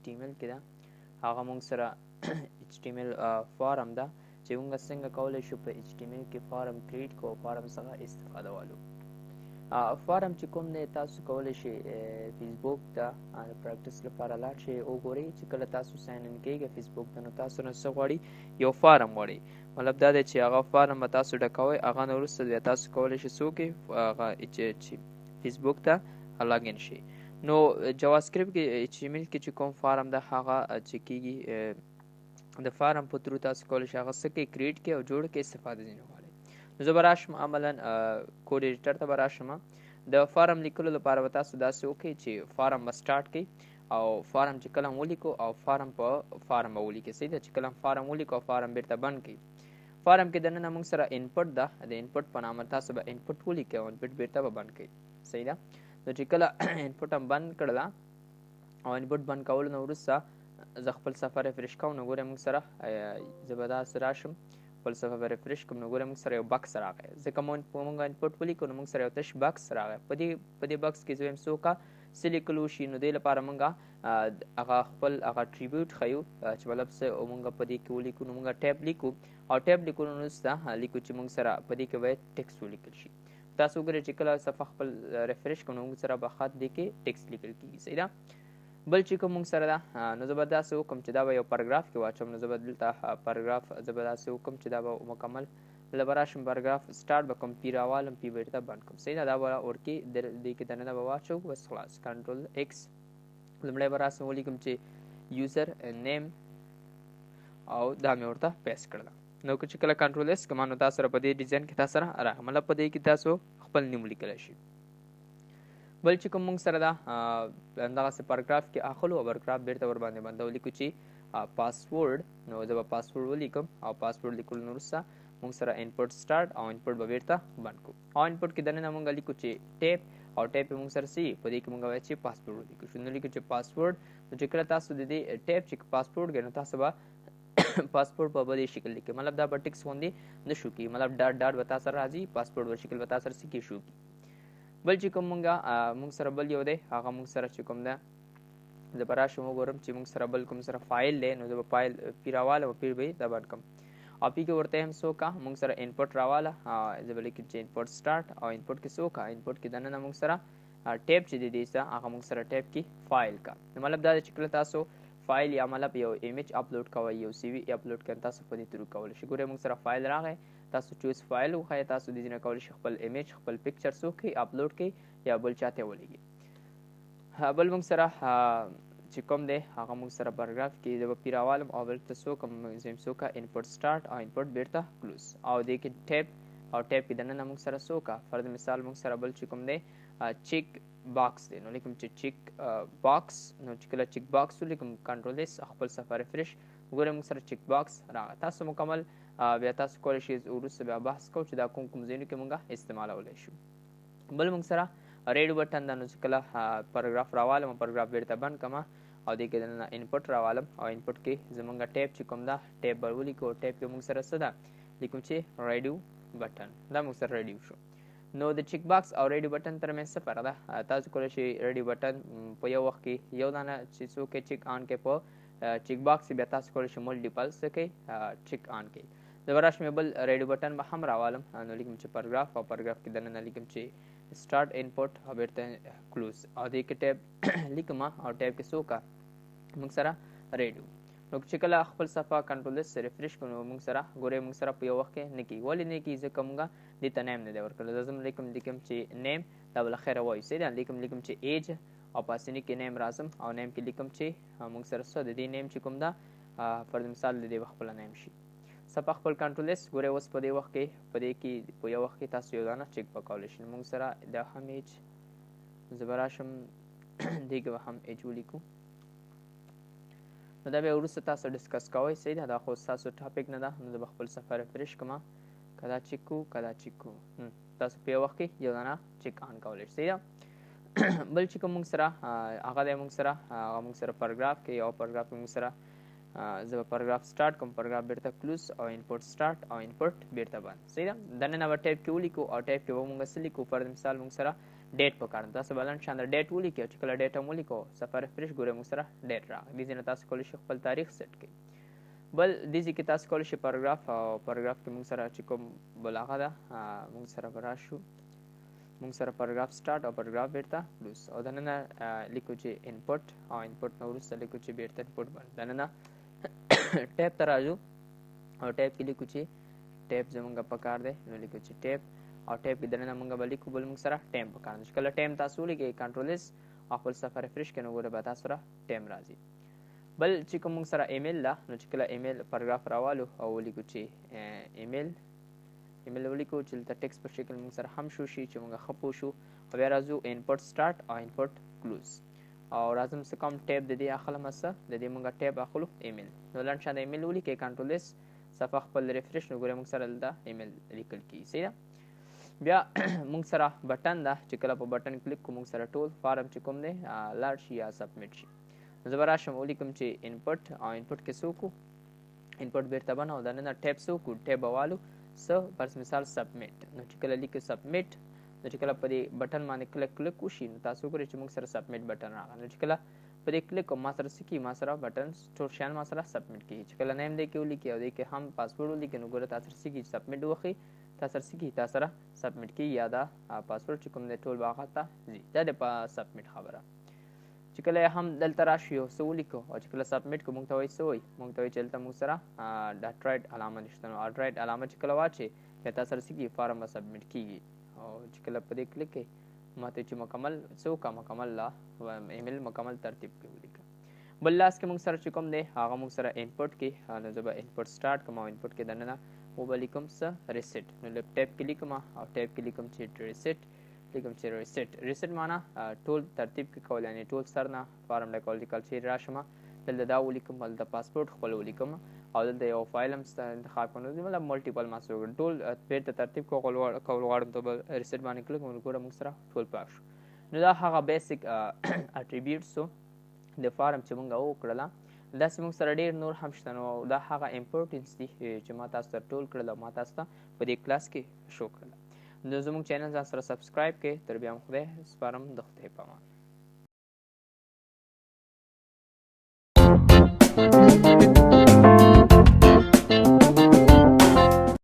HTML کې ده هغه موږ سره HTML فارم ده چې موږ څنګه کولی شو په HTML کې فارم کریټ کړو فارم څخه استفاده والو فارم چې کوم دی تاسو کولی شئ فیسبوک ته د پریکټس لپاره لاړ شئ وګورئ چې کله تاسو ساین ان کیږئ فیسبوک ته نو تاسو نه څه غواړي یو فارم غواړي مطلب دا دی چې هغه فارم به تاسو ډکوئ هغه نه وروسته بیا تاسو کولی شئ څه وکړئ هغه چې فیسبوک ته لاګین شئ نو جاواسکریپټ کې HTML کې چې کوم فارم ده هغه چې کیږي د فارم په ترو تاسو کولی شئ هغه څه کړئ کریټ کړئ او جوړ کړئ استفاده ځینې غواړئ نو زه به راشم عملا کوډ ایډیټر ته به راشم د فارم لیکلو لپاره به تاسو داسې وکړئ چې فارم به سټارټ کړئ او فارم چې کله ولیکو او فارم په فارم به ولیکئ صحیح ده چې کله فارم ولیکو او فارم بیرته بند کړئ فارم کې دننه موږ سره انپټ ده د انپټ په نامه تاسو به انپټ ولیکئ او انپټ بیرته به بند کړئ صحیح ده نو چې کله انپټ هم بند کړله او انپټ بند کولو نه وروسته زه خپل صفحه ریفرش کوم نو ګورئ موږ سره زه به داسې راشم خپل صفحه به ریفرش کوم نو ګورئ موږ سره یو بکس راغی ځکه موږ انپټ ولیکو نو موږ سره یو تش بکس راغی په دې بکس کې زه وایم څه وکړه څه لیکلو شي نو دې لپاره موږ هغه خپل هغه ټریبیوټ ښیو چې مطلب څه موږ په دې کې ولیکو نو موږ ټیب لیکو او ټیب لیکلو وروسته لیکو چې موږ سره په دې کې باید ټیکسټ ولیکل شي تاسو وګورئ چې کله صفحه خپل ریفرش کوو نو موږ سره به خط دې کې ټیکسټ لیکل کېږي صحیح ده بل چې کوم موږ سره ده نو زه به داسې وکړم چې دا به یو پاراګراف کې واچوم نو زه به دلته پاراګراف زه به داسې وکړم چې دا به مکمل زه به راشم پاراګراف سټارټ به کوم پی راوالم پی بیرته بند کوم صحیح ده دا به ورکې دې کې دننه به واچو بس خلاص کنټرول ایکس لومړی به راسم ولیکم چې یوزر نیم او دا مې ورته پیسټ کړله نو چې کله کنټرول ایس کوم نو تاسو سره په دې ډیزاین کې تاسو سره راغی مطلب په دې کې تاسو خپل نوم لیکلی شي بل چې کوم موږ سره ده همدغسې پاراګراف کې اخلو او پاراګراف بیرته ورباندې باندې ولیکو چې پاسورډ نو زه به پاسورډ ولیکم او پاسورډ لیکلو نه وروسته موږ سره انپټ سټارټ او انپټ به بیرته بند کړو او انپټ کې دننه موږ لیکو چې ټیپ او ټیپ موږ سره څه په دې کې موږ وایو چې پاسورډ ولیکو شو نو لیکو چې پاسورډ نو چې کله تاسو د دې ټیپ چې پاسورډ کوئ نو تاسو به پاسپورټ په بلې شکل لیکئ مطلب دا به ټکس غوندې نه شو کي مطلب ډاټ ډاټ به تا سره راځي پاسپورټ به شکل به تا سره څه کې شو کي بل چې کوم موږ سره بل یو دی هغه موږ سره چې کوم ده زه به راشم وګورم چې موږ سره بل کوم سره فایل دی نو زه به فایل پی راواله پیر به یې دبند کړم او پی کې ورته هم څه وکړه موږ سره انپټ راواله زه به لیکم چې انپټ سټارټ او انپټ کې څه وکړه انپټ کې دننه موږ سره ټیپ چې دی هغه موږ سره ټیپ کې فایل کا نو مطلب دا چې کله تاسو فایل یا مطلب یو ایمیج اپلوډ کوئ یو سی وي اپلوډ کړئ تاسو په دې ترو کولی شئ ګورئ موږ سره فایل راغی تاسو چوز فایل وښایئ تاسو دې نه کولی شئ خپل ایمیج خپل پکچر څه وکړئ اپلوډ کړئ یا بل چاته ولیږئ بل موږ سره چې کوم دی هغه موږ سره پاراګراف کې زه به پی راوالم او بلته څه وکړم زه یم څه وکړه انپټ سټارټ او انپټ بیرته کلوز او دې کې ټیپ او ټیپ کې دننه موږ سره څه وکړه فرض مثال موږ سره بل چې کوم دی چیک باکس دی نو لیکم چې چیک باکس نو چې کله چیک باکس ولیکم کنټرول ایس خپل صفحه ریفرش وګورئ موږ سره چیک باکس راغی تاسو مکمل بیا تاسو کولی شئ وروسته بیا بحث کوو چې دا کوم ځایونو کې موږ استعمالولی شو بل موږ سره ریډ بټن ده نو چې کله پاراګراف راوالم پاراګراف بیرته بند کړم او دې کې دننه انپټ راوالم او انپټ کې زمونږ ټیپ چې کوم ده ټیپ به ولیکو ټیپ کې موږ سره څه ده لیکم چې ریډیو بټن دا موږ سره ریډیو شو نو د چیک باکس او ریډیو بټن ترمنځ څه فرق ده تاسو کولی شئ ریډیو بټن په یو وخت کې یو دانه چې څوک چیک آن کړي په چیک باکس بیا تاسو کولی شئ ملټیپل څه کوئ چیک آن کړئ زه به راشم بل ریډیو بټن به هم راوالم نو لیکم چې پاراګراف او پاراګراف کې دننه لیکم چې سټارټ انپټ او بیرته کلوز او دې کې ټیب لیکم او ټیب کې څه وکړه موږ سره ریډیو نو چې کله خپل صفحه کنټرول ایس ریفرش کړو نو موږ سره ګورئ موږ سره په یو وخت کې نه کېږي ولې نه کېږي ځکه موږ دې ته نیم نه دی ورکړی زه لیکم چې نیم دا بالاخره وایو صحیح ده لیکم چې ایج او پاسني کې نیم راځم او نیم کې لیکم چې موږ سره څه د دې نیم چې کوم ده فرض مثال د دې خپله نیم شي صفحه خپل کنټرول ایس ګورئ اوس په دې وخت کې په دې کې په یو وخت کې تاسو یو دانه چیک به کولی شئ موږ سره دا هم ایج زه به راشم دې کې به هم ایج ولیکو نو دا بیا وروسته تاسو ډسکس کوئ صحیح ده دا خو ستاسو ټاپک نه ده نو زه به خپل صفحه ریفرش کړم که دا چیک کړو که دا چیک کړو تاسو په یو وخت کې یو دانه چیک آن کولی شئ صحیح ده بل چې کوم موږ سره هغه دی موږ سره پاراګراف کې یو پاراګراف موږ سره زه به پاراګراف سټارټ کوم پاراګراف بیرته کلوز او انپټ سټارټ او انپټ بیرته بند صحیح ده دننه به ټیپ کې ولیکو او ټیپ کې به موږ څه لیکو فرض مثال موږ سره ډیټ پکار ده. تاسو بلند شان د ډیټ ولیکئ چې کله ډیټ هم ولیکو صفر ریفریش ګورئ موږ سره ډیټ راغی. دې ځای نه تاسو کولی شئ خپل تاریخ سیټ کړئ. بل دې ځای کې تاسو کولی شئ پاراګراف او پاراګراف کې موږ سره چې کوم بل هغه ده موږ سره به راشو. موږ سره پاراګراف سټارټ او پاراګراف بیرته کلوز او دننه لیکو چې انپوټ او انپوټ نه وروسته لیکو چې بیرته انپوټ باندې دننه ټیب ته راځو او ټیب کې لیکو چې ټیب زمونږ پکار دی نو لیکو چې ټیب او ټیب کې دننه موږ به لیکو بل موږ سره ټایم پکار دی. چې کله ټایم تاسو ولیکئ کنټرول ایس او خپل صفحه ریفریش کړئ نو ګوره به تاسو سره ټایم راځي. بل چې کوم موږ سره ایمیل ده نو چې کله ایمیل پاراګراف راوالو او ولیکو چې ایمیل ولیکو چې دلته ټیکس په شکل موږ سره هم شو شي چې موږ ښه پوه شو. او بیا راځو انپوټ سټارټ او انپوټ کلوز او راځم څه کوم ټیب د دې اخلم څه د دې موږ ټیب اخلو ایمیل. نو لنډ شان د ایمیل ولیکئ کنټرول ایس صفحه خپل ریفریش نو ګورئ موږ سره دلته ایمیل لیکل کېږي. صحیح ده. بیا موږ سره بټن ده چې کله په بټن کلیک کوو موږ سره ټول فارم چې کوم دی لاړ شي یا سبمیټ شي. نو زه به راشم ولیکم چې انپوټ او انپوټ کې څه وکړو انپوټ بیرته بنو دننه ټیب څه وکړو ټیب به والو څه پر مثال سبمیټ. نو چې کله لیکو سبمیټ نو چې کله په دې بټن باندې کلیک وشي نو تاسو وګورئ چې موږ سره سبمیټ بټن راغلی. نو چې کله په دې کلیک کوم ما سره څه کېږي ما سره بټن ټول شیان ما سره سبمیټ کېږي. چې کله نیم دې کې ولیکئ او دې کې هم پاسورډ ولیکئ نو ګوره تا سره څه کېږي سبمیټ وښیي تا سره څه کېږي تا سره سبمیټ کېږي یا دا پاسورډ چې کوم دی ټول به هغه ته ځي. دا د سبمیټ خبره. چې کله هم دلته راشو یو څه ولیکو او چې کله سبمیټ کوو موږ ته وایي څه وایي موږ ته وایي چې دلته موږ سره ډاټ رایټ علامه نشته. نو ډاټ رایټ علامه چې کله واچوې بیا تا سره څه کېږي فارم به سبمیټ کېږي. او چې کله په دې کلیک کوې ما ته چې مکمل څه وکړه مکمل ایمیل مکمل ترتیب کې ولیکه. بل لاس کې موږ سره چې کوم دی هغه موږ سره انپوټ کې نو زه به انپوټ سټارټ کوم او انپوټ کې دننه وبه لیکم څه ریسیټ. نو ټیب کې لیکم او ټیب کې لیکم چې ریسیټ لیکم چې ریسیټ معنا ټول ترتیب کې کول یعنی ټول سر نه فارم ډکول دي. کله چې راشم دلته دا ولیکم دلته پاسپورټ خپل ولیکم او دلته یو فایل هم انتخاب کړو مطلب ملټیپل ماسټر ټول بیرته ترتیب کول غواړم ته به ریسیټ باندې کلیک وکړم موږ سره ټول پاک شو. نو دا هغه بیسیک اټریبیوټس د فارم چې موږ وکړله. داسې موږ سره ډېر نور هم شته. نو دا هغه امپورټنس دي چې ما تاسو ته ټول کړل او ما تاسو ته په دې کلاس کې شو کړل. نو زموږ چینل ځان سره سبسکرایب کړئ. تر بیا هم خدای سپارم د خدای په امان.